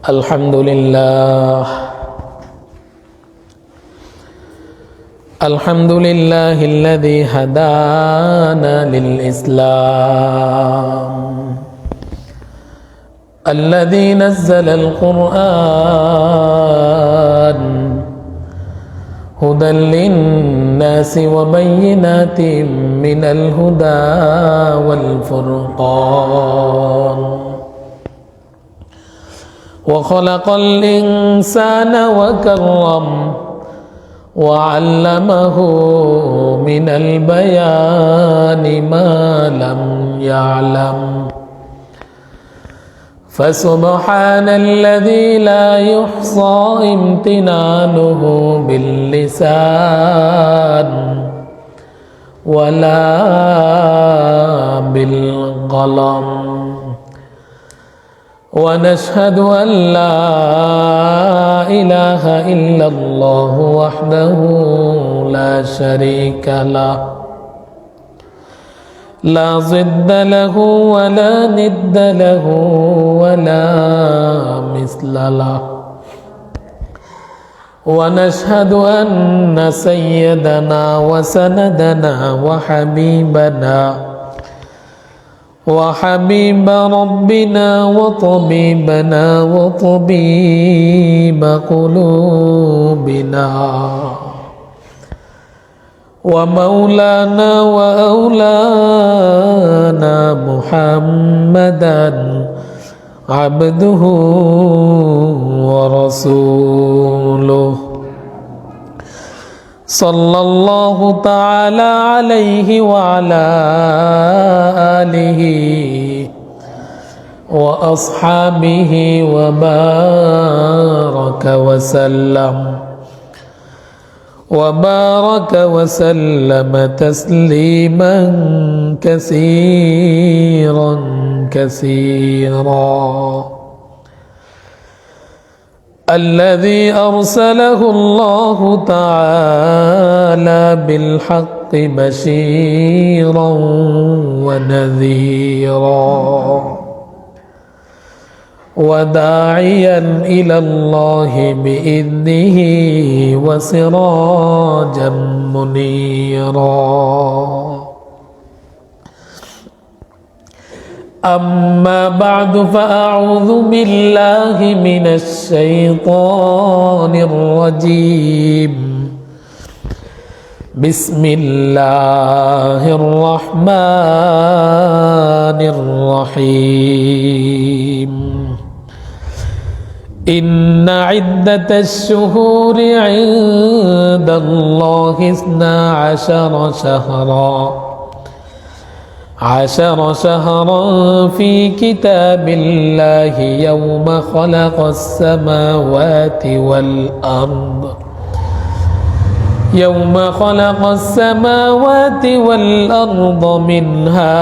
الحمد لله الحمد لله الذي هدانا للإسلام الذي نزل القرآن هدى للناس وبينات من الهدى والفرقان وخلق الإنسان وكرم وعلمه من البيان ما لم يعلم فسبحان الذي لا يحصى امتنانه باللسان ولا بالقلم ونشهد أن لا إله إلا الله وحده لا شريك له لا ضد له ولا ند له ولا مثل له ونشهد أن سيدنا وسندنا وحبيب ربنا وطبيبنا وطبيب قلوبنا ومولانا وأولانا محمدا عبده ورسوله صلى الله تعالى عليه وعلى آله وأصحابه وبارك وسلم تسليما كثيرا الذي أرسله الله تعالى بالحق بشيرا ونذيرا وداعيا إلى الله بإذنه وسراجا منيرا أما بعد فأعوذ بالله من الشيطان الرجيم بسم الله الرحمن الرحيم إن عدة الشهور عند الله 12 شهرا في كتاب الله يوم خلق السماوات والأرض منها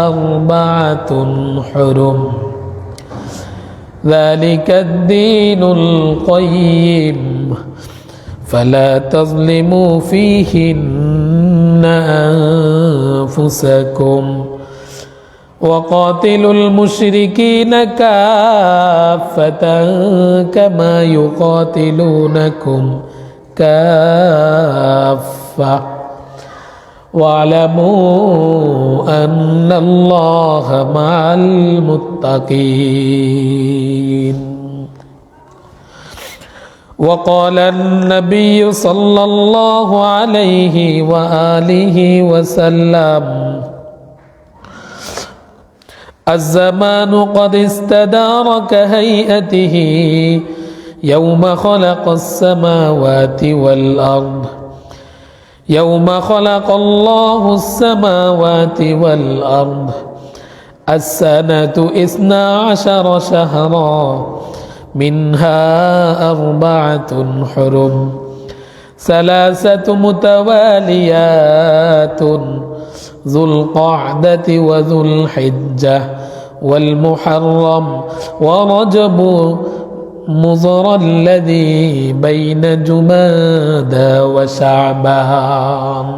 4 حرم ذلك الدين القيم فلا تظلموا فيهن أنفسكم وقاتلوا المشركين كافة كما يقاتلونكم كافة واعلموا أن الله مع المتقين وقال النبي صلى الله عليه وآله وسلم الزمان قد استدار كهيئته يوم خلق السماوات والأرض يوم خلق الله السماوات والأرض السنة 12 شهرا منها 4 حرم 3 متواليات ذو القعدة وذو الحجة والمحرم ورجب مضر الذي بين جمادى وشعبان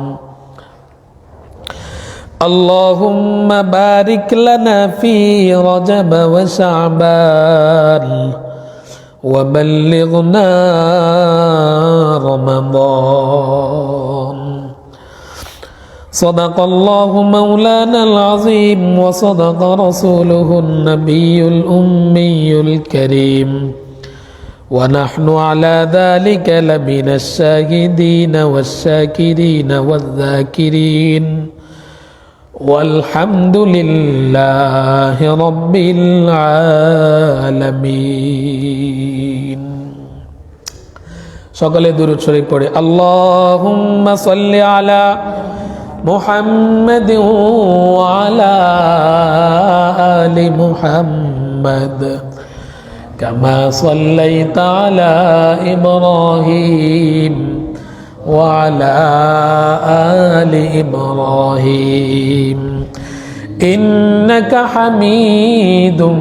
اللهم بارك لنا في رجب وشعبان وبلغنا رمضان. صدق الله مولانا العظيم وصدق رسوله النبي الأمي الكريم ونحن على ذلك لمن الشاهدين والشاكرين والذاكرين والحمد لله رب العالمين. সকলে দুরূদ শরীফ পড়ে আল্লাহুম্মা সাল্লি আলা মুহাম্মাদ ওয়া আলা আলি মুহাম্মাদ কামা সাল্লাইতা আলা ইব্রাহিম ওয়া আলা আলি ইব্রাহিম ইন্নাকা হামিদুম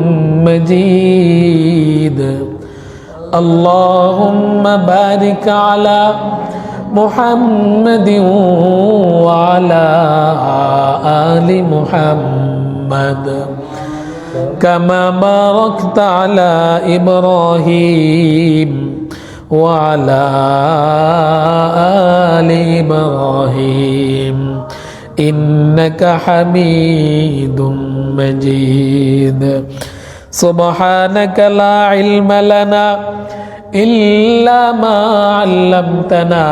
মাজিদ. اللهم بارك على محمد وعلى آل محمد كما باركت على إبراهيم وعلى آل إبراهيم إنك حميد مجيد. سبحانك لا علم لنا إلا ما علمتنا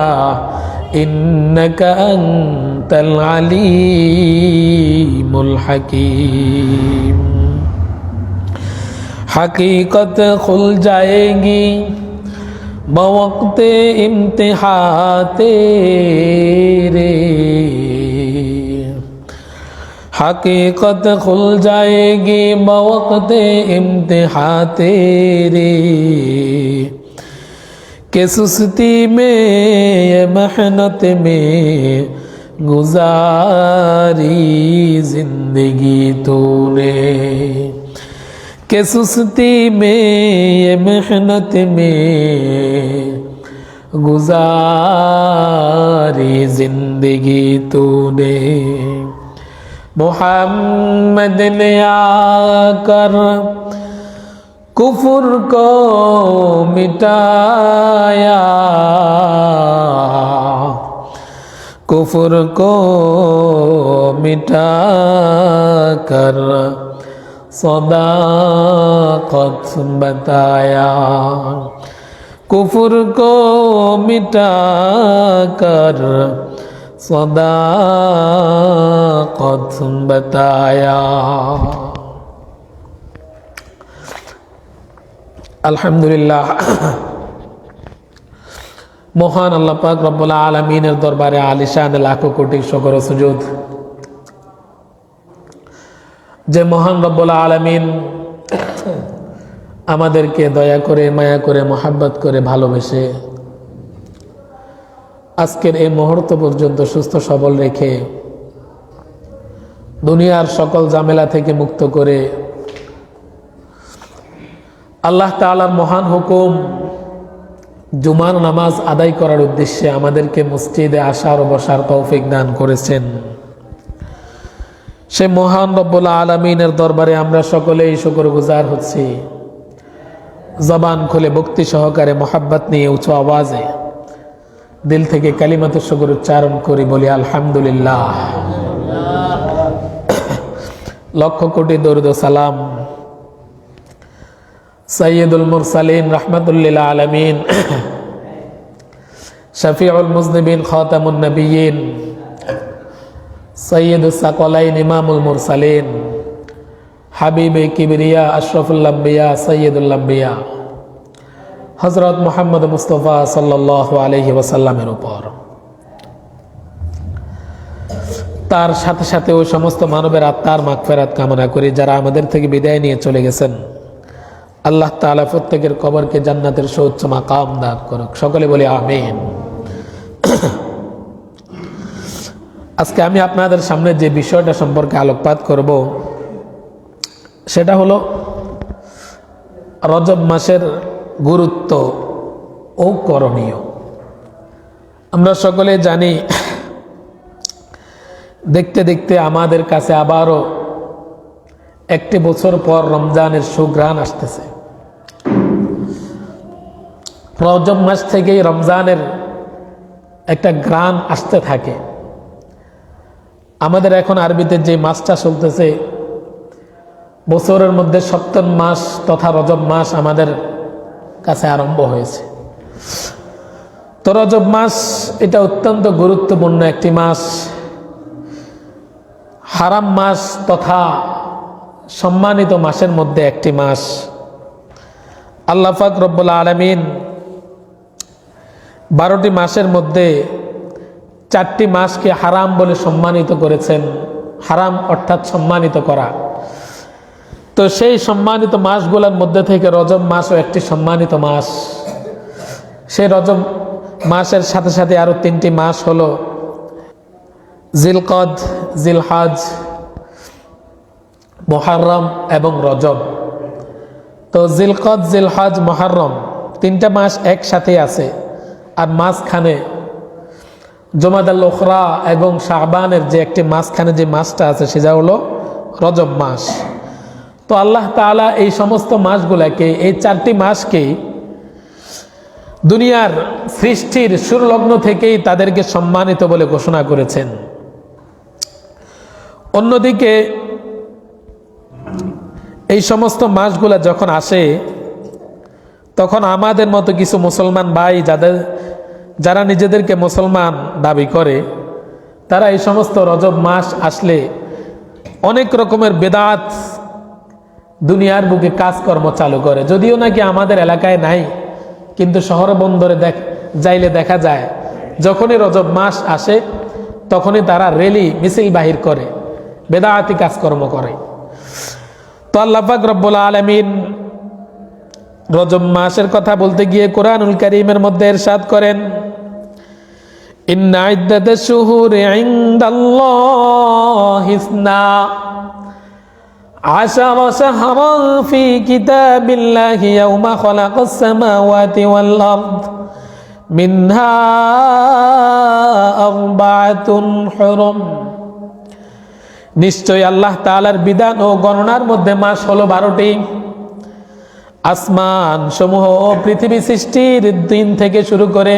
إنك أنت العليم الحكيم. حقیقت کھل جائے گی بوقت امتحان تیرے. حقیقت کھل جائے گی بوقت امتحان تیرے کہ سستی میں یہ محنت میں گزاری زندگی تو نے کہ سستی میں یہ محنت میں گزاری زندگی تو نے. محمد نے آ کر کفر کو مٹایا کفر کو مٹا کر صداقت بتایا کفر کو مٹا کر صداقت بتایا. আলহামদুলিল্লাহ, মহান আল্লাহ পাক রব্বুল আলামিনের দরবারে আলিশান লাখো কোটি শুকর ও সুজুদ যে মহান রব্বুল আলামিন আমাদেরকে দয়া করে মায়া করে মোহাব্বত করে ভালোবেসে আজকের এই মুহূর্ত পর্যন্ত সুস্থ সবল রেখে দুনিয়ার সকল ঝামেলা থেকে মুক্ত করে আল্লাহ তাআলার মহান হুকুম জুমার নামাজ আদায় করার উদ্দেশ্যে আমাদেরকে মসজিদে আসার ও বসার তৌফিক দান করেছেন। সে মহান রব্বুল আলামিনের দরবারে আমরা সকলেই শুকরগুজার হচ্ছি। জবান খুলে ভক্তি সহকারে মোহাব্বত নিয়ে উঁচু আওয়াজে দিল থেকে কালিমাত শুকর উচ্চারণ করি, বলি আলহামদুলিল্লাহ। লক্ষ কোটি দরুদ ও সালাম সাইয়্যিদুল মুরসালিন রাহমাতুল আলামিন শফিউল মুজনিবিন খাতামুন নবিয়্যিন সাইয়্যিদুস সাকলাইন ইমামুল মুরসালিন হাবিবে কিবরিয়া আশরাফুল আম্বিয়া সাইয়্যিদুল আম্বিয়া হযরত মুহাম্মদ মুস্তাফা সাল্লাল্লাহু আলাইহি ওয়াসাল্লামের উপর, তার সাথে সাথে ওই সমস্ত মানবের আত্মার মাগফিরাত কামনা করি যারা আমাদের থেকে বিদায় নিয়ে চলে গেছেন। আল্লাহ তাআলা প্রত্যেকের কবরকে জান্নাতের সর্বোচ্চ মাকাম দান করুক। সকলে বলি আমিন। আজকে আমি আপনাদের সামনে যে বিষয়টা সম্পর্কে আলোকপাত করব সেটা হলো রজব মাসের গুরুত্ব ও করণীয়। আমরা সকলে জানি দেখতে দেখতে আমাদের কাছে আবারও একটি বছর পর রমজানের সুঘ্রাণ আসতেছে। রজব মাস থেকেই রমজানের একটা ঘ্রাণ আসতে থাকে। আমাদের এখন আরবিতে যে মাসটা চলতেছে, বছরের মধ্যে সপ্তম মাস তথা রজব মাস আমাদের কাছে আরম্ভ হয়েছে। তো রজব মাস এটা অত্যন্ত গুরুত্বপূর্ণ একটি মাস, হারাম মাস তথা সম্মানিত মাসের মধ্যে একটি মাস। আল্লাহ পাক রব্বুল আলামিন 12টি মাসের মধ্যে 4টি মাসকে হারাম বলে সম্মানিত করেছেন। হারাম অর্থাৎ সম্মানিত করা। তো সেই সম্মানিত মাসগুলোর মধ্যে থেকে রজব মাসও একটি সম্মানিত মাস। সেই রজব মাসের সাথে সাথে আরো 3টি মাস হলো জিলকদ, জিলহজ, মুহররম এবং রজব। তো জিলকদ, জিলহজ, মুহররম 3টা মাস একসাথে আছে, আর মাঝখানে জমাদাল উখরা এবং শাবানের যে একটি মাঝখানে যে মাসটা আছে সেটা হলো রজব মাস। তো আল্লাহ তাআলা এই সমস্ত মাসগুলাকে, এই 4টি মাসকে দুনিয়ার সৃষ্টির শুরুলগ্ন থেকেই তাদেরকে সম্মানিত বলে ঘোষণা করেছেন। অন্যদিকে এই সমস্ত মাসগুলা যখন আসে তখন আমাদের মতো কিছু মুসলমান ভাই যারা নিজেদেরকে মুসলমান দাবি করে, তারা এই সমস্ত রজব মাস আসলে অনেক রকমের বেদাত দুনিয়ার বুকে কাজকর্ম চালু করে। যদিও নাকি আমাদের এলাকায় নাই, কিন্তু শহরে বন্দরে যাইলে দেখা যায় যখনই রজব মাস আসে তখনই তারা র্যালি মিছিল বাহির করে, বেদাতি কাজকর্ম করে। তো আল্লাহ পাক রব্বুল আলামিন রজব মাসের কথা বলতে গিয়ে কোরআনুল কারীমের মধ্যে ইরশাদ করেন, ইন্না ইদ্দাতাশ শুহুরি ইনদাল্লাহি ইসনা আশারা শাহরান ফি কিতাবিল্লাহি ইয়াওমা খালাকাস সামাওয়াতি ওয়াল আরদ মিনহা আরবাআতুন হুরুম। নিশ্চয় আল্লাহ তাআলার বিধান ও গণনার মধ্যে মাস হলো 12টি। আসমান সমূহ ও পৃথিবী সৃষ্টির দিন থেকে শুরু করে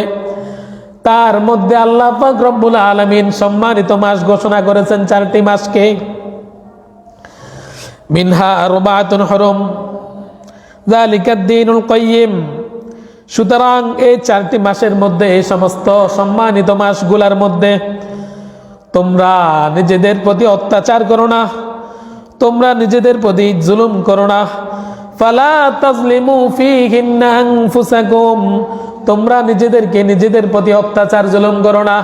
তার মধ্যে আল্লাহ পাক রব্বুল আলামিন সম্মানিত মাস ঘোষণা করেছেন 4টি মাসকে। মিনহা আরবাআতুন হুরুম যালিকাদ দীনুল কাইয়্যিম। সুতরাং এই 4টি মাসের মধ্যে, এই সমস্ত সম্মানিত মাসগুলোর মধ্যে তোমরা নিজেদের প্রতি অত্যাচার করো না, তোমরা নিজেদের প্রতি জুলুম করো না। ফালা তাজলিমু ফীহিন্না আনফুসাকুম। তোমরা নিজেদেরকে নিজেদের প্রতি অত্যাচার জুলুম করো না।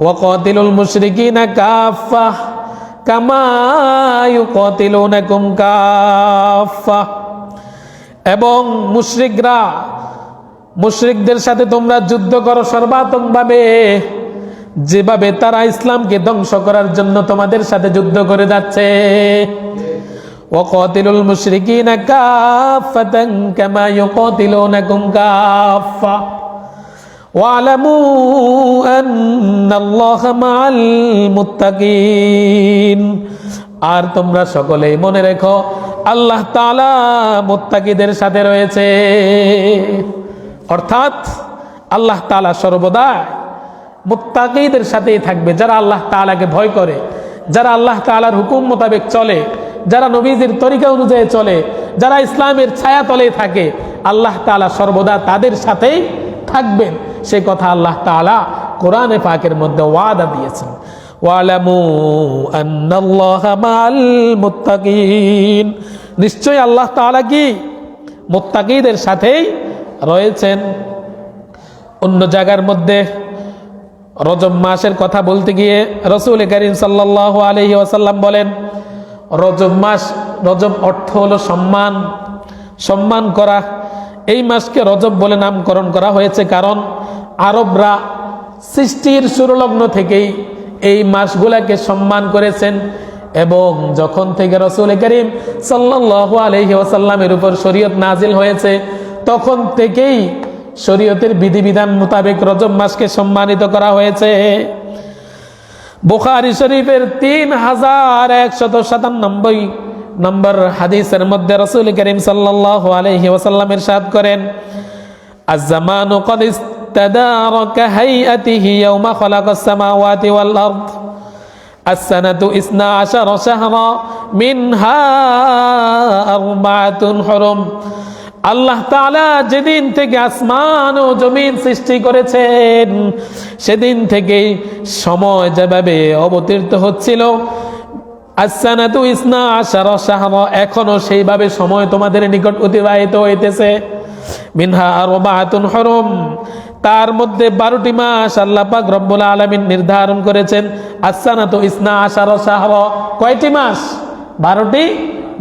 ওয়াকাতিলুল মুশরিকিনা কাফা কামা ইউকাতিলুনাকুম কাফা। এবং মুশরিকদের সাথে তোমরা যুদ্ধ করো সর্বাত্মকভাবে, যেভাবে তারা ইসলামকে ধ্বংস করার জন্য তোমাদের সাথে যুদ্ধ করে যাচ্ছে। ওয়াকাতিলুল মুশরিকিনা কাফাতান কামা ইউকাতিলুনাকুম কাফা ওয়ালামু আন্নাল্লাহা মাআল মুত্তাকিন। আর তোমরা সকলেই মনে রেখো আল্লাহ তাআলা মুত্তাকিদের সাথে রয়েছে। অর্থাৎ আল্লাহ তাআলা সর্বদা মুত্তাকিদের সাথেই থাকবে, যারা আল্লাহ তাআলাকে ভয় করে, যারা আল্লাহ তাআলার হুকুম মোতাবেক চলে, যারা নবীজির তরিকা অনুযায়ী চলে, যারা ইসলামের ছায়া তলে থাকে, আল্লাহ তাআলা সর্বদা তাদের সাথেই থাকবেন। সে কথা আল্লাহ তাআলা কোরআনে পাকের মধ্যে ওয়াদা দিয়েছেন, ওয়ালামু আন্নাল্লাহা মাআল মুত্তাকিন। নিশ্চয় আল্লাহ তাআলা কি মুত্তাকিদের সাথেই রয়েছেন। অন্য জায়গার মধ্যে রজব মাসের কথা বলতে গিয়ে রাসূল কারীম সাল্লাল্লাহু আলাইহি ওয়াসাল্লাম বলেন, রজব মাস, রজব অর্থ হলো সম্মান করা। এই মাসকে রজব বলে নামকরণ করা হয়েছে কারণ আরবরা সৃষ্টির শুরুলগ্ন থেকেই এই মাসগুলাকে সম্মান করেছেন, এবং যখন থেকে রাসূল কারীম সাল্লাল্লাহু আলাইহি ওয়াসাল্লামের উপর শরীয়ত নাজিল হয়েছে তখন থেকেই শরীয়তের বিধিবিধান মোতাবেক রজব মাসকে সম্মানিত করা হয়েছে। বুখারী শরীফের 3197 নম্বর হাদিসের মধ্যে রাসূল করিম সাল্লাল্লাহু আলাইহি ওয়াসাল্লাম ইরশাদ করেন, আয-জামানু ক্বাদ ইস্তাদারাকা হাইআতিহি ইয়াওমা খালাকাস সামাওয়াতি ওয়াল আরদ as-sanatu 12 শাহরা মিনহা আরবাআতুন হুরুম। আল্লাহ তাআলা যেদিন থেকে আসমান ও জমিন সৃষ্টি করেছেন সেদিন থেকেই সময় যেভাবে অবতীর্ণ হচ্ছিল, as-sanatu 12 শাহরা, এখনো সেইভাবে সময় তোমাদের নিকট অতিবাহিত হইতেছে। মিনহা আরবাআতুন হুরুম, তার মধ্যে 12টি মাস আল্লাহ পাক রব্বুল আলামিন নির্ধারণ করেছেন। as-sanatu 12 শাহরা, কয়টি মাস? 12টি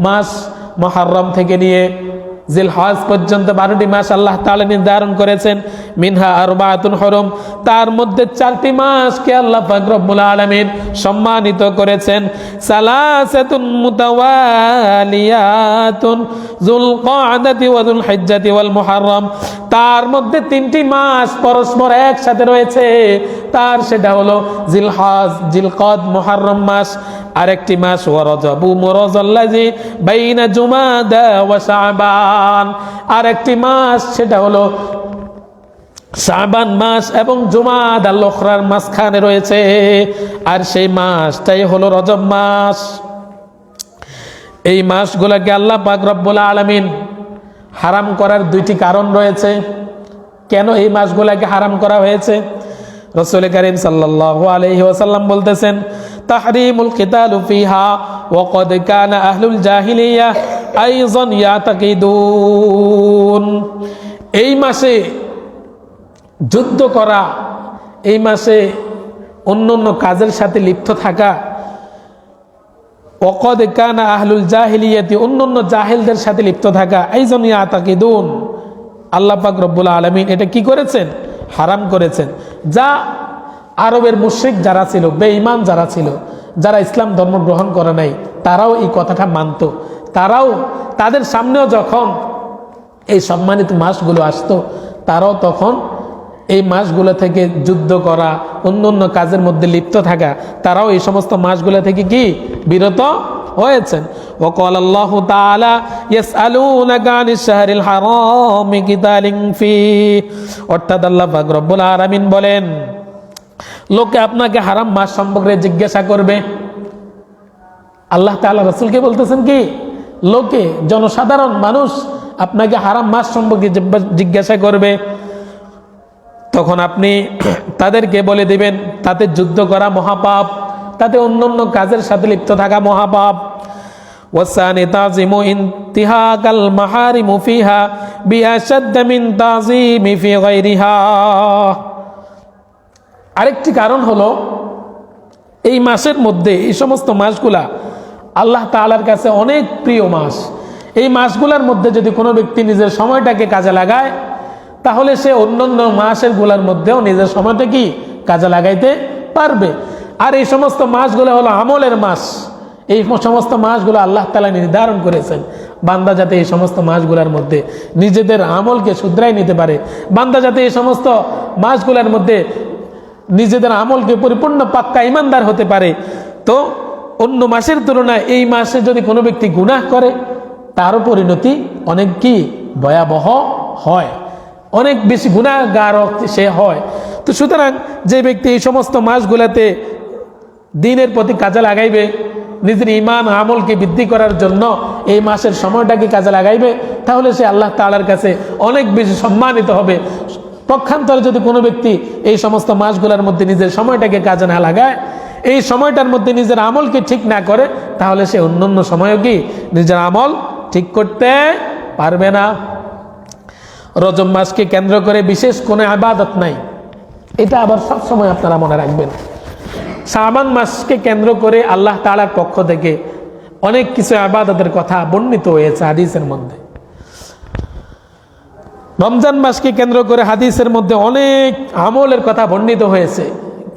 মাস। মুহররম থেকে নিয়ে জিলহজ পর্যন্ত 12টি মাস আল্লাহ তাআলা নির্ধারণ করেছেন। মিনহা আরবাআতুন হুরুম, তার মধ্যে 4টি মাসকে আল্লাহ পাক রব্বুল আলামিন সম্মানিত করেছেন। সালাসাতুন মুতাওয়ালিয়াতুন যুলকাদাতি ওয়া যুলহিজ্জাতি ওয়াল মুহররম, তার মধ্যে 3টি মাস পরস্পর একসাথে রয়েছে। তার সেটা হলো জিলহজ, জিলকদ, মুহররম মাস। আরেকটি মাস ওয়া রজবু মুরাজাল্লাযী বাইনা জুমাদা ওয়া শাবান, আরেকটি মাস সেটা হলো শাবান মাস এবং জুমাদা আল উখরার মাঝখানে রয়েছে, আর সেই মাসটাই হলো রজব মাস। এই মাসগুলোকে আল্লাহ পাক রব্বুল আলামিন হারাম করার 2টি কারণ রয়েছে। কেন এই মাসগুলোকে হারাম করা হয়েছে? রাসূল কারীম সাল্লাল্লাহু আলাইহি ওয়াসাল্লাম বলতেছেন, তাহরিমুল কিতালু ফিহা ওয়া ক্বাদ কানা আহলুল জাহিলিয়াহ আইযান ইয়াতাকিদুন, এই মাসে যুদ্ধ করা, এই মাসে অন্যান্য কাজের সাথে লিপ্ত থাকা, ওয়া ক্বাদ কানা আহলুল জাহিলিয়াতি, অন্যান্য জাহেলদের সাথে লিপ্ত থাকা, আইযান ইয়াতাকিদুন, আল্লাহ পাক রব্বুল আলামিন এটা কি করেছেন? হারাম করেছেন। যা আরবের মুশরিক যারা ছিল, বেঈমান যারা ছিল, যারা ইসলাম ধর্ম গ্রহণ করে নাই, তারাও এই কথাটা মানত। তারাও তাদের সামনেও যখন এই সম্মানিত মাসগুলো আসতো, তারাও তখন এই মাসগুলো থেকে যুদ্ধ করা, অন্য অন্য কাজের মধ্যে লিপ্ত থাকা, তারাও এই সমস্ত মাসগুলো থেকে কি বিরত হয়েছেন। وقال الله تعالى يسألونك عن الشهر الحرام قتال فيه, অর্থাৎ আল্লাহ পাক রব্বুল আলামিন বলেন, লোকে আপনাকে হারাম মাস সম্পর্কে জিজ্ঞাসা করবে। আল্লাহ তাআলা রাসূলকে বলতেছেন কি, লোকে, জনসাধারণ মানুষ আপনাকে হারাম মাস সম্পর্কে জিজ্ঞাসা করবে, তখন আপনি তাদেরকে বলে দিবেন তাতে যুদ্ধ করা মহাপাপ, তাতে অন্যান্য কাজের সাথে লিপ্ত থাকা মহাপাপ। ওয়াসানি তাযিমু ইনতিহাকাল মাহারিমু ফিহা বিআশাদ্দ মিন তাযিমি ফি গায়রিহা, আরেকটি কারণ হলো এই মাসের মধ্যে, এই সমস্ত মাসগুলা আল্লাহ তাআলার কাছে অনেক প্রিয় মাস। এই মাসগুলোর মধ্যে যদি কোনো ব্যক্তি নিজের সময়টাকে কাজে লাগায়, তাহলে সে অন্যান্য মাসের গুলার মধ্যেও নিজের সময়টা কি কাজে লাগাইতে পারবে। আর এই সমস্ত মাসগুলো হলো আমলের মাস। এই সমস্ত মাসগুলো আল্লাহ তাআলা নির্ধারণ করেছেন বান্দা যাতে এই সমস্ত মাসগুলোর মধ্যে নিজেদের আমলকে শুধরাই নিতে পারে, বান্দা যাতে এই সমস্ত মাসগুলোর মধ্যে নিজেদের আমলকে পরিপূর্ণ পাক্কা ইমানদার হতে পারে। তো অন্য মাসের তুলনায় এই মাসে যদি কোনো ব্যক্তি গুনাহ করে, তারও পরিণতি অনেক কি ভয়াবহ হয়, অনেক বেশি গুনাহগার সে হয়। তো সুতরাং যে ব্যক্তি এই সমস্ত মাসগুলোতে দ্বীনের প্রতি কাজে লাগাইবে, নিজের ঈমান আমলকে বৃদ্ধি করার জন্য এই মাসের সময়টাকে কাজে লাগাইবে, তাহলে সে আল্লাহ তাআলার কাছে অনেক বেশি সম্মানিত হবে। পক্ষান্তরে যদি কোনো ব্যক্তি এই সমস্ত মাসগুলোর মধ্যে নিজের সময়টাকে কাজে না লাগায়, এই সময়টার মধ্যে নিজের আমলকে ঠিক না করে, তাহলে সে অন্যান্য সময়ও কি নিজের আমল ঠিক করতে পারবে না। রজব মাসকে কেন্দ্র করে বিশেষ কোনো ইবাদত নাই, এটা আবার সব সময় আপনারা মনে রাখবেন। শাবান মাসকে কেন্দ্র করে আল্লাহ তাআলার পক্ষ থেকে অনেক কিছু ইবাদতের কথা বর্ণিত হয়েছে হাদিসের মধ্যে। রমজান মাসকে কেন্দ্র করে হাদিসের মধ্যে অনেক আমলের কথা বর্ণিত হয়েছে,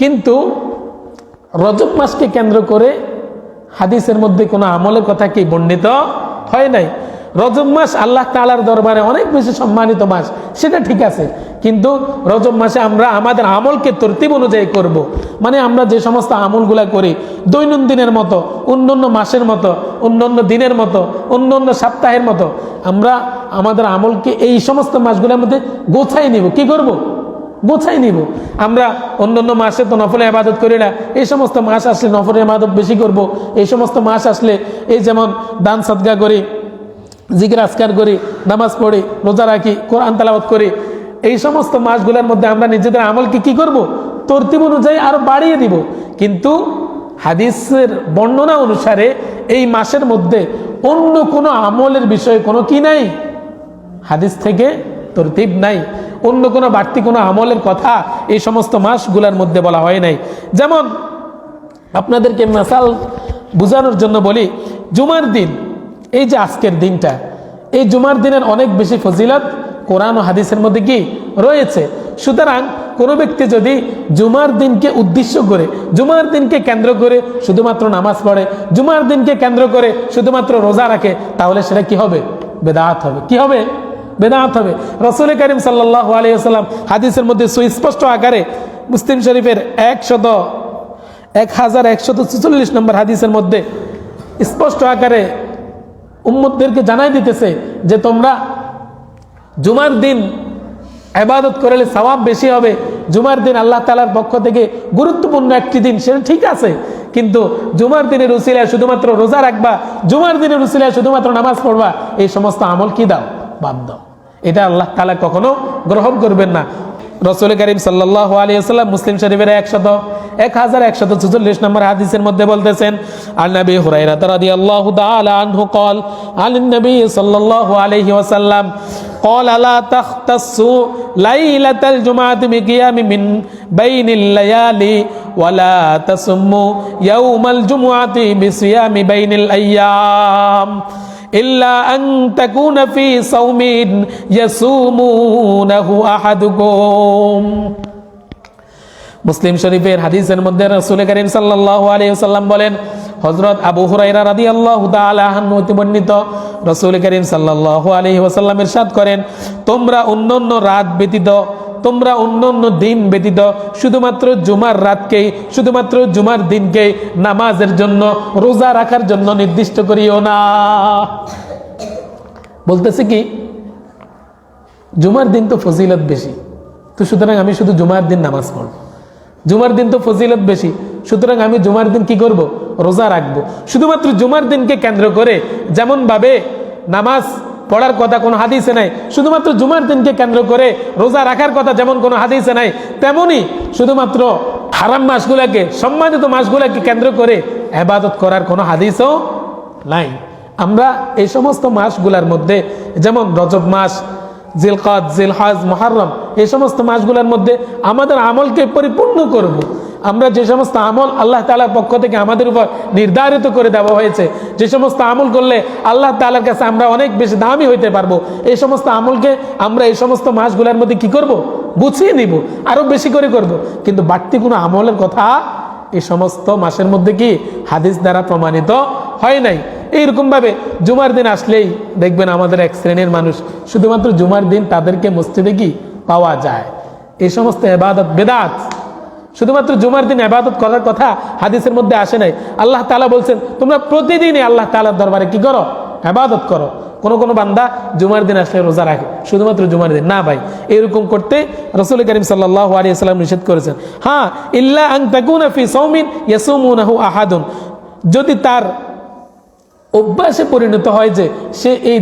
কিন্তু রজব মাসকে কেন্দ্র করে হাদিসের মধ্যে কোনো আমলের কথা কি বর্ণিত হয় নাই। রজব মাস আল্লাহ তাআলার দরবারে অনেক বেশি সম্মানিত মাস, সেটা ঠিক আছে, কিন্তু রজব মাসে আমরা আমাদের আমলকে তরতিব অনুযায়ী করব। মানে আমরা যে সমস্ত আমলগুলা করি দৈনন্দিনের মতো, অন্যান্য মাসের মতো, অন্যান্য দিনের মতো, অন্যান্য সপ্তাহের মতো আমরা আমাদের আমলকে এই সমস্ত মাসগুলোর মধ্যে গোছাই নিব। কি করব? গোছাই নিব। আমরা অন্যান্য মাসে তো নফলে ইবাদত করি না, এই সমস্ত মাস আসলে নফলে ইবাদত বেশি করব। এই সমস্ত মাস আসলে এই যেমন দান সদকা করি, জিকির আজকার করি, নামাজ পড়ি, রোজা রাখি, কোরআন তেলাওয়াত করি, এই সমস্ত মাসগুলোর মধ্যে আমরা নিজেদের আমলকে কি করব? তরতিব অনুযায়ী আরো বাড়িয়ে দিব। কিন্তু হাদিসের বর্ণনা অনুসারে এই মাসের মধ্যে অন্য কোনো আমলের বিষয়ে কোনো কি নাই, হাদিস থেকে তরতিব নাই, অন্য কোনো বাড়তি কোনো আমলের কথা এই সমস্ত মাসগুলোর মধ্যে বলা হয় নাই। যেমন আপনাদেরকে মাসাল বোঝানোর জন্য বলি, জুমার দিন, এই যে আজকের দিনটা, এই জুমার দিনের অনেক বেশি ফজিলত কোরআন ও হাদিসের মধ্যে কি রয়েছে। সুতরাং কোনো ব্যক্তি যদি জুমার দিনকে উদ্দেশ্য করে, জুমার দিনকে কেন্দ্র করে শুধুমাত্র নামাজ পড়ে, জুমার দিনকে কেন্দ্র করে শুধুমাত্র রোজা রাখে, তাহলে সেটা কি হবে? বেদাত হবে। কি হবে? বেদাত হবে। রাসূল করিম সাল্লাল্লাহু আলাইহি ওয়াসাল্লাম হাদিসের মধ্যে সুস্পষ্ট আকারে মুসলিম শরীফের 1146 নম্বর হাদিসের মধ্যে স্পষ্ট আকারে উম্মতদেরকে জানাই দিতেছে যে তোমরা জুমার দিন ইবাদত করলে সওয়াব বেশি হবে। জুমার দিন আল্লাহ তাআলার পক্ষ থেকে গুরুত্বপূর্ণ একটি দিন, সেটা ঠিক আছে, কিন্তু জুমার দিনের উসিলায় শুধুমাত্র রোজা রাখবা, জুমার দিনের উসিলায় শুধুমাত্র নামাজ পড়বা, এই সমস্ত আমল কি দাও? বাদ দাও। এটা আল্লাহ তাআলা কখনো গ্রহণ করবেন না। রাসূল করিম সাল্লাল্লাহু আলাইহি ওয়াসাল্লাম মুসলিম শরীফের 1146 নম্বর হাদিসের মধ্যে বলতেছেন, আন নবী হুরায়রা রাদিয়াল্লাহু তাআলা আনহু قال عن النبي صلى الله عليه وسلم قال لا تختصوا ليلة الجمعة بقيام من بين الليالي ولا تسموا يوم الجمعة بصيام بين الأيام إلا أن تكون في صوم يصومونه أحدكم। মুসলিম শরীফের হাদিসের মধ্যে রাসূল করিম সাল্লাল্লাহু আলাইহি ওয়াসাল্লাম বলেন, হযরত আবু হুরায়রা রাদিয়াল্লাহু তাআলা আনহু হতে বর্ণিত, রাসূল করিম সাল্লাল্লাহু আলাইহি ওয়াসাল্লাম ইরশাদ করেন, তোমরা অন্যান্য রাত ব্যতীত, তোমরা অন্যান্য দিন ব্যতীত শুধুমাত্র জুমার রাতকেই, শুধুমাত্র জুমার দিনকেই নামাজের জন্য, রোজা রাখার জন্য নির্দিষ্ট করিও না। বলতেছে কি, জুমার দিন তো ফজিলত বেশি, তো সুতরাং আমি শুধু জুমার দিন নামাজ পড়ব। জুমার দিন তো ফজিলত বেশি, সুতরাং আমি জুমার দিন কি করব? রোজা রাখবো। শুধুমাত্র জুমার দিনকে কেন্দ্র করে যেমন ভাবে নামাজ পড়ার কথা কোনো হাদিসে নাই, শুধুমাত্র জুমার দিনকে কেন্দ্র করে রোজা রাখার কথা যেমন কোনো হাদিসে নাই, তেমনি শুধুমাত্র হারাম মাসগুলাকে, সম্মানিত মাসগুলাকে কেন্দ্র করে ইবাদত করার কোনো হাদিসও নাই। আমরা এই সমস্ত মাসগুলার মধ্যে যেমন রজব মাস, জিলকাদ, জিলহজ, মুহররম, এই সমস্ত মাসগুলোর মধ্যে আমাদের আমলকে পরিপূর্ণ করব। আমরা যে সমস্ত আমল আল্লাহ তাআলার পক্ষ থেকে আমাদের উপর নির্ধারিত করে দেওয়া হয়েছে, যে সমস্ত আমল করলে আল্লাহ তাআলার কাছে আমরা অনেক বেশি দামি হইতে পারবো, এই সমস্ত আমলকে আমরা এই সমস্ত মাসগুলোর মধ্যে কি করব? গুছিয়ে নিব, আরো বেশি করে করব। কিন্তু বাড়তি কোনো আমলের কথা এই সমস্ত মাসের মধ্যে কি হাদিস দ্বারা প্রমাণিত হয় নাই। এইরকম ভাবে জুমার দিন আসলেই দেখবেন আমাদের এক শ্রেণীর মানুষ শুধুমাত্র জুমার দিন তাদেরকে মসজিদে কি পাওয়া যায়। এই সমস্ত ইবাদত বেদাত। শুধুমাত্র জুমার দিন ইবাদত করার কথা হাদিসের মধ্যে আসে নাই। আল্লাহ তাআলা বলছেন তোমরা প্রতিদিনই আল্লাহ তাআলার দরবারে কি করো? ইবাদত করো। কোন কোন বান্দা জুমার দিন আসলে রোজা রাখে, শুধুমাত্র জুমার দিন না। ভাই, এরকম করতে রাসূল করিম সাল্লাল্লাহু আলাইহি ওয়াসাল্লাম নিষেধ করেছেন। হ্যাঁ, ইল্লা আন তাকুনা ফি সাওমিন ইয়াসুমুনাহু আহাদুন, যদি তার অভ্যাসে পরিণত হয় যে সে এই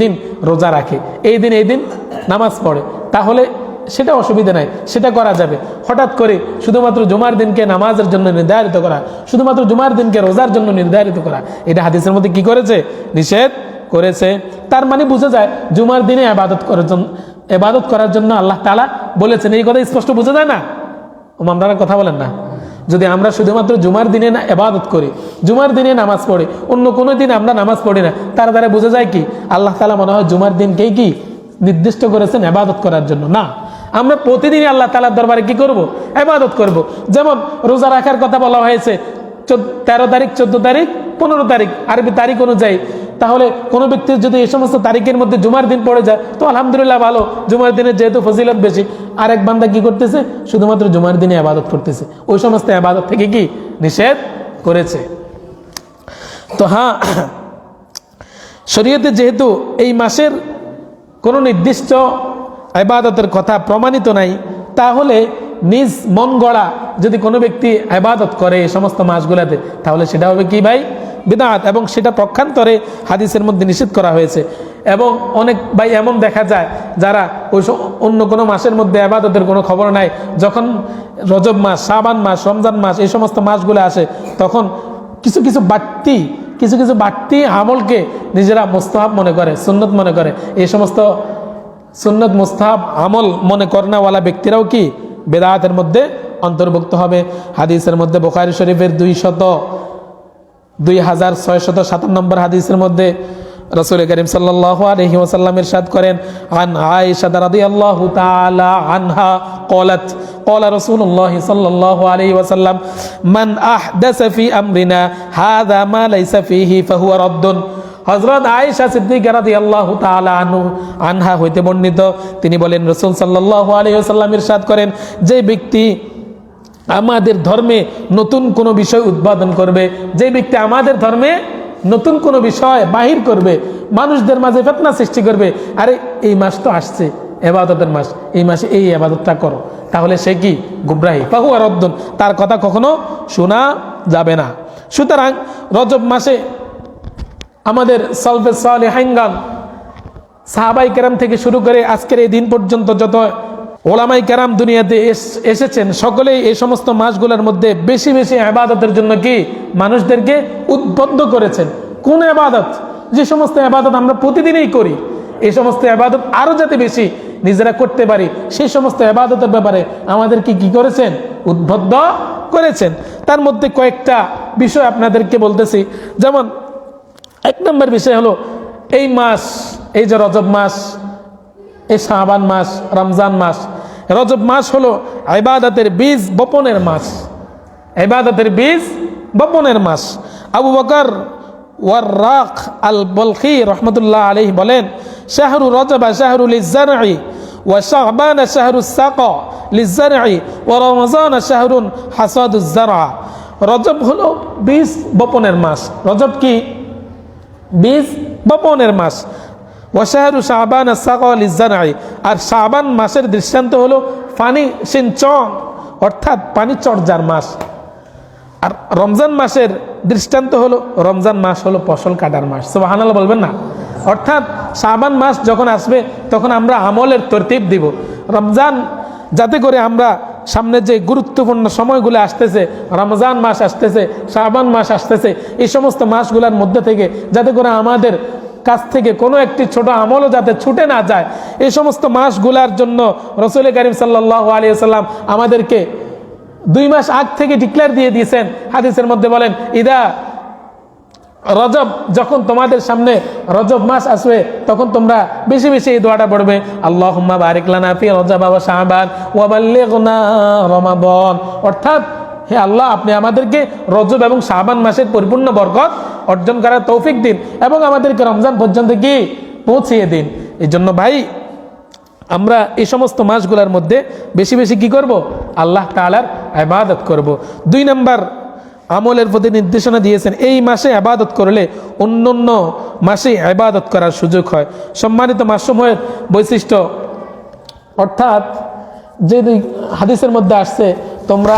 দিন রোজা রাখে, এই দিন নামাজ পড়ে, তাহলে সেটা অসুবিধা নাই, সেটা করা যাবে। হঠাৎ করে শুধুমাত্র জুমার দিনকে নামাজের জন্য নির্ধারিত করা, শুধুমাত্র জুমার দিনকে রোজার জন্য নির্ধারিত করা, এটা হাদিসের মধ্যে কি করেছে? নিষেধ করেছে। তার মানে বোঝা যায় জুমার দিনে ইবাদত করার জন্য আল্লাহ তাআলা বলেছেন, এই কথা স্পষ্ট বোঝা যায় না? আপনারা কথা বলেন না? যদি আমরা শুধুমাত্র জুমার দিনে ইবাদত করি, জুমার দিনে নামাজ পড়ি, অন্য কোনো দিন আমরা নামাজ পড়ি না, তার দ্বারা বোঝা যায় কি আল্লাহ তাআলা মনে হয় জুমার দিনকেই কি নির্দিষ্ট করেছেন ইবাদত করার জন্য? না, আমরা প্রতিদিনই আল্লাহ তাআলার দরবারে কি করব? ইবাদত করব। যেমন রোজা রাখার কথা বলা হয়েছে 13 তারিখ, 14 তারিখ, 15 তারিখ, আরবি তারিখ অনুযায়ী তাহলে কোনো ব্যক্তির যদি এই সমস্ত তারিখের মধ্যে জুমার দিন পড়ে যায় তো আলহামদুলিল্লাহ ভালো, জুমার দিনের যেহেতু ফজিলত বেশি। আর এক বান্দা কি করতেছে, শুধুমাত্র জুমার দিনে আবাদত করতেছে, ওই সমস্ত আবাদত থেকে কি নিষেধ করেছে। তো হ্যাঁ, শরীয়তে যেহেতু এই মাসের কোনো নির্দিষ্ট ইবাদতের কথা প্রমাণিত নাই, তাহলে নিজ মন গড়া যদি কোনো ব্যক্তি ইবাদত করে এই সমস্ত মাসগুলাতে, তাহলে সেটা হবে কি ভাই, বিদআত, এবং সেটা পক্ষান্তরে হাদিসের মধ্যে নিষেধ করা হয়েছে। এবং অনেক ভাই এমন দেখা যায় যারা ওই অন্য কোনো মাসের মধ্যে ইবাদতের কোনো খবর নাই, যখন রজব মাস, শাবান মাস, রমজান মাস এই সমস্ত মাসগুলো আসে, তখন কিছু কিছু বাড়তি আমলকে নিজেরা মুস্তাহাব মনে করে, সুন্নত মনে করে। এই সমস্ত সুন্নত মুস্তাহাব আমল মনে করনাওয়ালা ব্যক্তিরাও কি বেদাতের মধ্যে অন্তর্ভুক্ত হবে। হাদিসের মধ্যে বুখারী শরীফের 2607 নম্বর হাদিসের মধ্যে রাসূল করিম সাল্লাল্লাহু আলাইহি ওয়াসাল্লাম ইরশাদ করেন, আন আয়েশা রাদিয়াল্লাহু তাআলা আনহা ক্বালাত ক্বালা রাসূলুল্লাহ সাল্লাল্লাহু আলাইহি ওয়াসাল্লাম মান আহদাসা ফি আমরিনা হাযা মা লাইসা ফিহি ফাহুয়া রাদ্দুন। হযরত আয়েশা সিদ্দিকা রাদিয়াল্লাহু তাআলা আনহা হইতে বর্ণিত, তিনি বলেন রাসূল সাল্লাল্লাহু আলাইহি ওয়াসাল্লাম ইরশাদ করেন, যে ব্যক্তি আমাদের ধর্মে নতুন কোনো বিষয় উদ্বোধন করবে, যে ব্যক্তি আমাদের ধর্মে নতুন কোনো বিষয় বাহির করবে, মানুষদের মাঝে ফিতনা সৃষ্টি করবে, আরে এই মাস তো আসছে ইবাদতের মাস, এই মাসে এই ইবাদতটা করো, তাহলে সে কি গুমরাহি, ফাহুয়া রাদ্দুন, তার কথা কখনো শোনা যাবে না। সুতরাং রজব মাসে আমাদের সালফে সালেহিনগণ, সাহাবাই কেরাম থেকে শুরু করে আজকের এই দিন পর্যন্ত যত ওলামাই কেরাম দুনিয়াতে এসেছেন, সকলেই এই সমস্ত মাসগুলোর মধ্যে বেশি বেশি ইবাদতের জন্য কি মানুষদেরকে উদ্বুদ্ধ করেছেন। কোন ইবাদত, যে সমস্ত ইবাদত আমরা প্রতিদিনই করি, এই সমস্ত ইবাদত আরো যাতে বেশি নিজেরা করতে পারি, সেই সমস্ত ইবাদতের ব্যাপারে আমাদেরকে কি করেছেন, উদ্বুদ্ধ করেছেন। তার মধ্যে কয়েকটা বিষয় আপনাদেরকে বলতেছি। যেমন এক নম্বর বিষয় হলো এই মাস, এই যে রজব মাস, এই শাবান মাস, রমজান মাস, রজব মাস হলো ইবাদতের বীজ বপনের মাস, ইবাদতের বীজ বপনের মাস। আবু বকর ওয়াররাক আল বলখি রহমতুল্লাহ আলাইহি বলেন, শাহরু রজব শাহরুল লিজ্জারঈ ওয়া শাবান শাহরুস সাকা লিজ্জারঈ ওয়া রমজান শাহরুন হাসাদুজ জারআ। রজব হলো বীজ বপনের মাস, রজব কি বীজ বপনের মাস। ওয়াশাহরু শাবান আস-সাকা লিজ-জারঈ, আর শাবান মাসের দৃষ্টান্ত হলো পানি সিঞ্চন অর্থাৎ পানি চর্যার মাস। আর রমজান মাসের দৃষ্টান্ত হলো, রমজান মাস হলো ফসল কাটার মাস। সুবহানাল্লাহ বলবেন না? অর্থাৎ শাবান মাস যখন আসবে তখন আমরা আমলের তরতিব দিব। রমজান যাতে করে আমরা সামনে যে গুরুত্বপূর্ণ সময়গুলো আসতেছে, রমজান মাস আসতেছে, শাবান মাস আসতেছে, এই সমস্ত মাসগুলোর মধ্যে থেকে যাতে করে আমাদের কাছ থেকে কোনো একটি ছোট আমলও যাতে ছুটে না যায়, এই সমস্ত মাসগুলার জন্য রাসূল করিম সাল্লাল্লাহু আলাইহি ওয়াসাল্লাম আমাদেরকে 2 মাস আগ থেকে ডিক্লেয়ার দিয়ে দিয়েছেন। হাদিসের মধ্যে বলেন, ইদা রজব, যখন তোমাদের সামনে রজব মাস আসবে তখন তোমরা বেশি বেশি এই দোয়াটা পড়বে, আল্লাহুম্মা বারিক লানা ফি রজব ওয়া শাবান ওয়া বাল্লিগনা রমাদান। অর্থাৎ হে আল্লাহ, আপনি আমাদেরকে রজব এবং শাবান মাসের পরিপূর্ণ বরকত অর্জন করার তৌফিক দিন এবং আমাদেরকে রমজান পর্যন্ত কি পৌঁছিয়ে দিন। এই জন্য ভাই আমরা এই সমস্ত মাসগুলোর মধ্যে বেশি বেশি কি করব, আল্লাহ তাআলার ইবাদত করব। 2 নম্বর আমলের প্রতি নির্দেশনা দিয়েছেন, এই মাসে ইবাদত করলে অন্যান্য মাসে ইবাদত করার সুযোগ হয়। সম্মানিত মাসসমূহের বৈশিষ্ট্য, অর্থাৎ যে হাদিসের মধ্যে আসছে তোমরা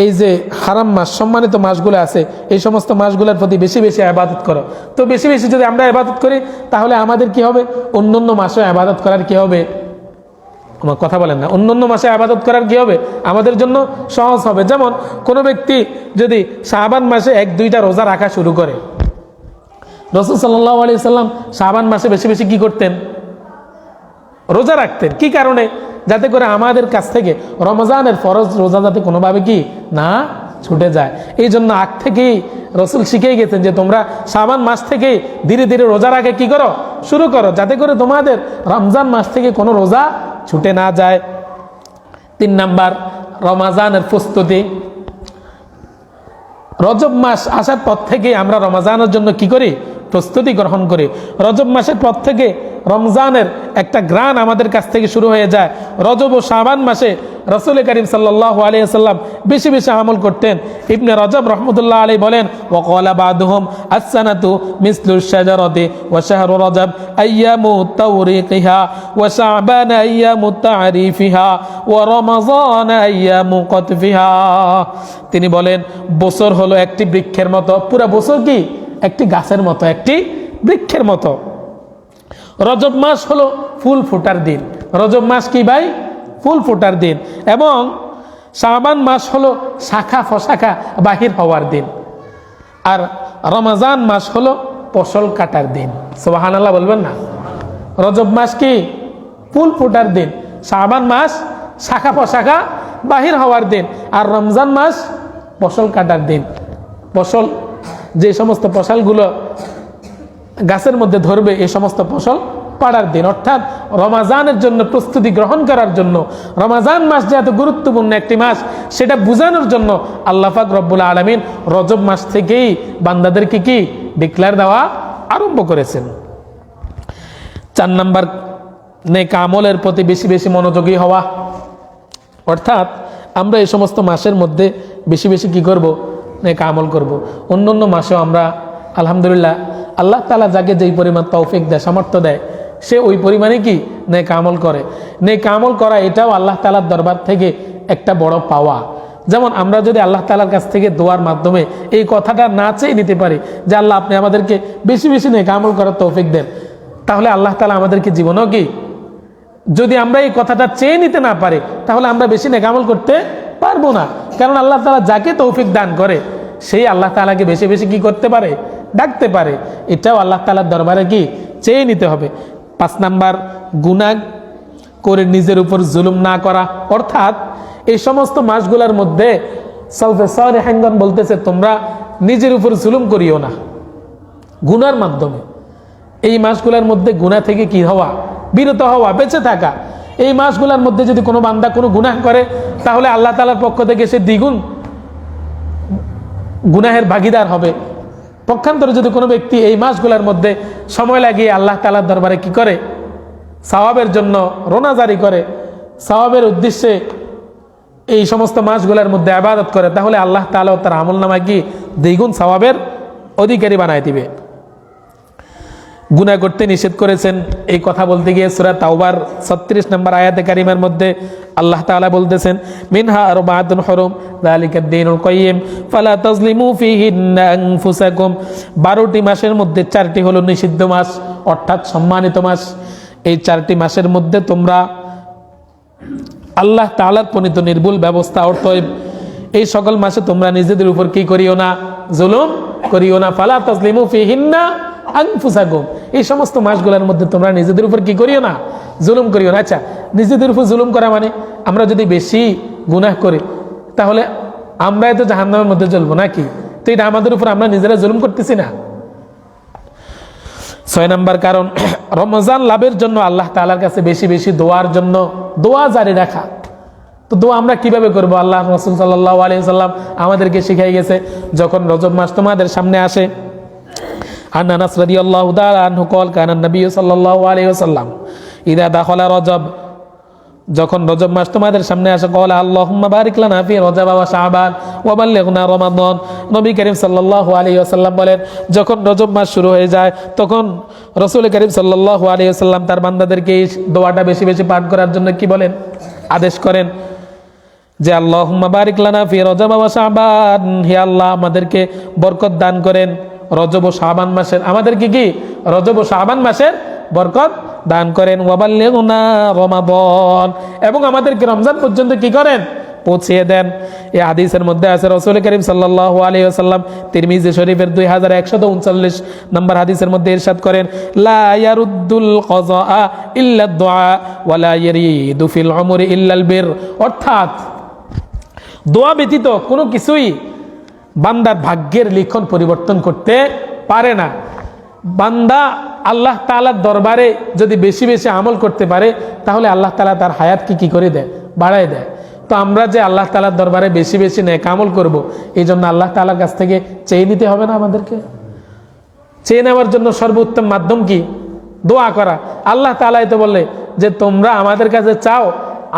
এই যে হারাম মাস, সম্মানিত মাসগুলো আছে, এই সমস্ত মাসগুলোর প্রতি বেশি বেশি ইবাদত করো। তো বেশি বেশি যদি আমরা ইবাদত করি তাহলে আমাদের কি হবে, অন্যান্য মাসে ইবাদত করার কি হবে, আমার কথা বলেন না, অন্যান্য মাসে ইবাদত করার কি হবে, আমাদের জন্য সহজ হবে। যেমন কোনো ব্যক্তি যদি শাবান মাসে 1-2টা রোজা রাখা শুরু করে, রাসূল সাল্লাল্লাহু আলাইহি ওয়াসাল্লাম শাবান মাসে বেশি বেশি কি করতেন, রোজা রাখতেন। কি কারণে, যাতে করে আমাদের কাছ থেকে রমজানের ফরজ রোজা যাতে কোনোভাবে কি না ছুটে যায়। এই জন্য আগ থেকেই রাসূল শিখিয়ে গেছেন যে তোমরা শাবান মাস থেকে ধীরে ধীরে রোজা রাখা কি করো, শুরু করো, যাতে করে তোমাদের রমজান মাস থেকে কোনো রোজা ছুটে না যায়। 3 নাম্বার রমজানের প্রস্তুতি। রজব মাস আসার পর থেকে আমরা রমজানের জন্য কি করি, প্রস্তুতি গ্রহণ করে। রজব মাসের পর থেকে রমজানের একটা গ্রান আমাদের কাছ থেকে শুরু হয়ে যায়। রজব ও শাবান মাসে রাসূল করিম সাল্লাল্লাহু আলাইহি ওয়াসাল্লাম বেশি বেশি আমল করতেন। ইবনে রজব রাহমাতুল্লাহ আলাইহি বলেন, ওয়া ক্বালা বাদুহুম আস-সানাতু মিসলুশ শাজারাতি ওয়া শাহরু রজব আইয়ামু তাওরিকিহা ওয়া শাবান আইয়ামু তা'রিফিহা ওয়া রমাযান আইয়ামু কতফিহা। তিনি বলেন, বছর হলো একটি বৃক্ষের মতো। পুরো বছর কি একটি গাছের মতো, একটি বৃক্ষের মতো। রজব মাস হলো ফুল ফোটার দিন। রজব মাস কি ভাই? ফুল ফোটার দিন। এবং শাবান মাস হলো শাখা ফশাখা বাহির হওয়ার দিন। আর রমজান মাস হলো ফসল কাটার দিন। সুবহানাল্লাহ বলবেন না? রজব মাস কি ফুল ফোটার দিন, শাবান মাস শাখা ফশাখা বাহির হওয়ার দিন, আর রমজান মাস ফসল কাটার দিন। ফসল, যে সমস্ত ফসলগুলো গাছের মধ্যে ধরবে, এই সমস্ত ফসল পাড়ার দিন। অর্থাৎ রমাজানের জন্য প্রস্তুতি গ্রহণ করার জন্য, রমাজান মাস যে এত গুরুত্বপূর্ণ একটি মাস সেটা বোঝানোর জন্য আল্লাহ পাক রব্বুল আলামিন রজব মাস থেকেই বান্দাদেরকে কি ডিক্লেয়ার দেওয়া আরম্ভ করেছেন। 4 নাম্বার, নেক আমলের প্রতি বেশি বেশি মনোযোগী হওয়া। অর্থাৎ আমরা এই সমস্ত মাসের মধ্যে বেশি বেশি কি করব? নেক আমল করব। অন্য মাসেও আমরা আলহামদুলিল্লাহ আল্লাহ তাআলা যাকে যেই পরিমাণ তৌফিক দেয়, সামর্থ্য দেয়, সে ওই পরিমাণে কি নেক আমল করে। নেক আমল করা এটাও আল্লাহ তাআলার দরবার থেকে একটা বড় পাওয়া। যেমন আমরা যদি আল্লাহ তাআলার কাছ থেকে দোয়ার মাধ্যমে এই কথাটা না চেয়ে নিতে পারি যে আল্লাহ আপনি আমাদেরকে বেশি বেশি নেক আমল করার তৌফিক দেন, তাহলে আল্লাহ তাআলা আমাদেরকে জীবনেও কি, যদি আমরা এই কথাটা চেয়ে নিতে না পারি তাহলে আমরা বেশি নেক আমল করতে পারবো না। কারণ আল্লাহ তাআলা যাকে তৌফিক দান করে সেই আল্লাহ তাআলাকে বেশি বেশি কি করতে পারে? ডাকতে পারে। এটাও আল্লাহ তাআলার দরবারে কি চেয়ে নিতে হবে। 5 নাম্বার, গুনাহ করে নিজের উপর জুলুম না করা। অর্থাৎ এই সমস্ত মাসগুলোর মধ্যে সালফে সালেহিনগণ বলতেছে তোমরা নিজের উপর জুলুম করিও না গুনার মাধ্যমে। এই মাসগুলোর মধ্যে গুনাহ থেকে কি হওয়া? বিরত হওয়া, বেঁচে থাকা। এই মাসগুলোর মধ্যে যদি কোনো বান্দা কোনো গুনাহ করে তাহলে আল্লাহ তাআলার পক্ষ থেকে সে দ্বিগুণ গুনাহের ভাগীদার হবে। পক্ষান্তরে যদি কোনো ব্যক্তি এই মাসগুলোর মধ্যে সময় লাগিয়ে আল্লাহ তাআলার দরবারে কি করে? সওয়াবের জন্য রোনা জারি করে, সওয়াবের উদ্দেশ্যে এই সমস্ত মাসগুলোর মধ্যে ইবাদত করে, তাহলে আল্লাহ তাআলা তার আমলনামায় কি দ্বিগুণ সওয়াবের অধিকারী বানায় দিবে। গুনাহ করতে নিষেধ করেছেন এই কথা বলতে গিয়ে সূরা তাওবার 36 নম্বর আয়াতে কারিমার মধ্যে আল্লাহ তাআলা বলতেছেন, মিনহা আরবাআতুন হুরুম যালিকা দ্বীনুল কাইয়্যিম ফালা তাজলিমু ফীহিন্না আনফুসাকুম। 12টি মাসের মধ্যে 4টি হলো নিষিদ্ধ মাস, অর্থাৎ সম্মানিত মাস। এই 4টি মাসের মধ্যে তোমরা আল্লাহ তাআলার প্রণীত নির্ভুল ব্যবস্থা, অতএব এই সকল মাসে তোমরা নিজেদের উপর কি করিও না? জুলুম করিও না। ফালা তাজলিমু ফীহিন্না আনফুসাকুম। এই সমস্ত মাসগুলোর মধ্যে তোমরা নিজেদের উপর কি করিও না? জুলুম করিও না। আচ্ছা, নিজেদের উপর জুলুম করা মানে আমরা যদি বেশি গুনাহ করি তাহলে আমরাই তো জাহান্নামের মধ্যে জ্বলবো নাকি? তো এটা আমাদের উপর আমরা নিজেরা জুলুম করতেছি না। 6 নাম্বার কারণ, রমজান লাভের জন্য আল্লাহ তাআলার কাছে বেশি বেশি দোয়ার জন্য দোয়া জারি রাখা। তো দোয়া আমরা কিভাবে করব? আল্লাহ রাসূল সাল্লাল্লাহু আলাইহি ওয়াসাল্লাম আমাদেরকে শিখিয়ে গেছে, যখন রজব মাস তোমাদের সামনে আসে, আন আনাস রাদিয়াল্লাহু তাআলা আনহু قال كان النبي صلى الله عليه وسلم اذا دخل رجب, যখন রজব মাস তোমাদের সামনে আসে, قال اللهم بارك لنا في رجب وشعبان وبلغنا رمضان। নবী করিম সাল্লাল্লাহু আলাইহি ওয়াসাল্লাম বলেন, যখন রজব মাস শুরু হয়ে যায় তখন রাসূল করিম সাল্লাল্লাহু আলাইহি ওয়াসাল্লাম তার বান্দাদেরকে এই দোয়াটা বেশি বেশি পাঠ করার জন্য কি বলেন? আদেশ করেন যে আল্লাহুম্মা বারিক লানা ফি রজব ওয়া শাবান, হে আল্লাহ আমাদেরকে বরকত দান করেন রজব ও শাবান মাসের, আমাদেরকে কি রজব ও শাবান মাসের বরকত দান করেন। ওয়াবাল্লিগনা রমাদান, এবং আমাদেরকে রমজান পর্যন্ত কি করেন? পৌঁছিয়ে দেন। এই হাদিসের মধ্যে আছে রাসূল করিম সাল্লাল্লাহু আলাইহি ওয়াসাল্লাম তিরমিজি শরীফের 2139 নম্বর হাদিসের মধ্যে ইরশাদ করেন, লা ইয়ারুদ্দুল কাযা ইল্লা দুআ ওয়া লা ইয়ারিদু ফিল উমরি ইল্লাল বির। অর্থাৎ দোয়া ব্যতীত কোনো কিছুই বান্দার ভাগ্যের লিখন পরিবর্তন করতে পারে না। বান্দা আল্লাহ তাআলার দরবারে যদি বেশি বেশি আমল করতে পারে তাহলে আল্লাহ তাআলা তার হায়াতকে কি করে দেয়? বাড়ায় দেয়। তো আমরা যে আল্লাহ তাআলার দরবারে বেশি বেশি নেক আমল করব, এই জন্য আল্লাহ তাআলার কাছ থেকে চেয়ে নিতে হবে না আমাদেরকে? চেয়ে নেওয়ার জন্য সর্বোত্তম মাধ্যম কি? দোয়া করা। আল্লাহ তাআলাই তো বললে যে তোমরা আমাদের কাছে চাও,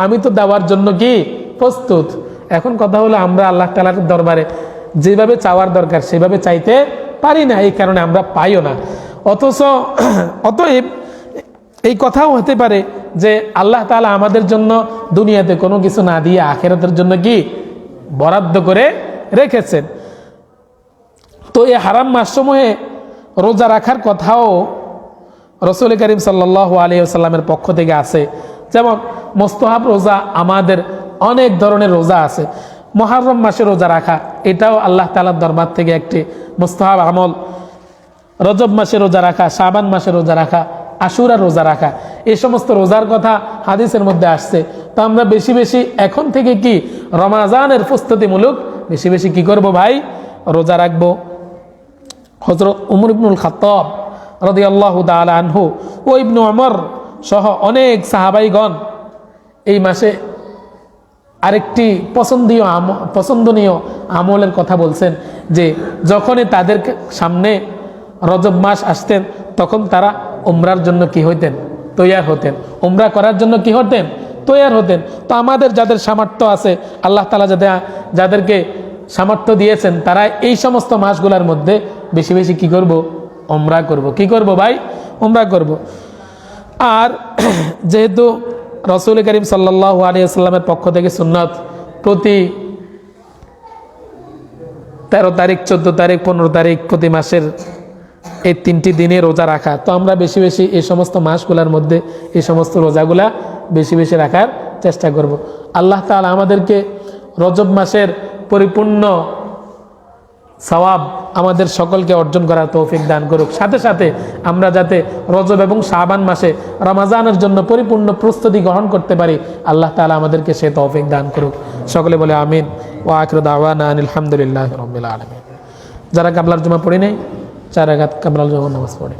আমি তো দেওয়ার জন্য কি প্রস্তুত। এখন কথা হলো আমরা আল্লাহ তাআলার দরবারে যেভাবে চাওয়ার দরকার সেভাবে চাইতে পারি না, এই কারণে আমরা পাইও না। অতএব এই কথাও হতে পারে যে আল্লাহ তাআলা আমাদের জন্য দুনিয়াতে কোনো কিছু না দিয়ে আখিরাতের জন্য কি বরাদ্দ করে রেখেছেন। তো এই হারাম মাসসমূহে রোজা রাখার কথাও রাসূল করিম সাল্লাল্লাহু আলাইহি ওয়াসাল্লামের পক্ষ থেকে আছে। যেমন মুস্তাহাব রোজা, আমাদের অনেক ধরনের রোজা আছে। মুহররম মাসে রোজা রাখা এটাও আল্লাহ তাআলার দরবার থেকে একটি মুস্তাহাব আমল। রজব মাসে রোজা রাখা, শাবান মাসে রোজা রাখা, আশুরা রোজা রাখা, এই সমস্ত রোজার কথা হাদিসের মধ্যে আসছে। তো আমরা বেশি বেশি এখন থেকে কি রমাজানের প্রস্তুতিমূলক বেশি বেশি কি করব ভাই? রোজা রাখবো। হযরত উমর ইবনুল খাত্তাব রাদিয়াল্লাহু তাআলা আনহু ও ইবনে ওমর সহ অনেক সাহাবাইগণ এই মাসে আরেকটি পছন্দনীয় আমলের কথা বলছেন যে যখনই তাদের সামনে রজব মাস আসতেন তখন তারা উমরার জন্য কি হইতেন? তৈয়ার হতেন। উমরা করার জন্য কি হতেন? তৈয়ার হতেন। তো আমাদের যাদের সামর্থ্য আছে, আল্লাহ তাআলা যাদেরকে সামর্থ্য দিয়েছেন, তারা এই সমস্ত মাসগুলোর মধ্যে বেশি বেশি কি করব? উমরা করব। কি করব ভাই? উমরা করব। আর যেহেতু রাসূল করিম সাল্লাল্লাহু আলাইহি ওয়াসাল্লামের পক্ষ থেকে সুন্নাত প্রতি 13 তারিখ, 14 তারিখ, 15 তারিখ প্রতি মাসের এই 3টি দিনে রোজা রাখা। তো আমরা বেশি বেশি এই সমস্ত মাসগুলোর মধ্যে এই সমস্ত রোজাগুলা বেশি বেশি রাখার চেষ্টা করব। আল্লাহ তাআলা আমাদেরকে রজব মাসের পরিপূর্ণ সওয়াব আমাদের সকলকে অর্জন করার তৌফিক দান করুক। সাথে সাথে আমরা যাতে রজব এবং শাবান মাসে রমাজানের জন্য পরিপূর্ণ প্রস্তুতি গ্রহণ করতে পারি, আল্লাহ তাআলা আমাদেরকে সে তৌফিক দান করুক। সকলে বলে আমিন। ওয়া আখিরু দাওয়ানা আলহামদুলিল্লাহি রাব্বিল আলামিন। যারা কাবলার জুমা পড়ে নেই 4 রাকাত কাবলার জুমা নামাজ পড়ে।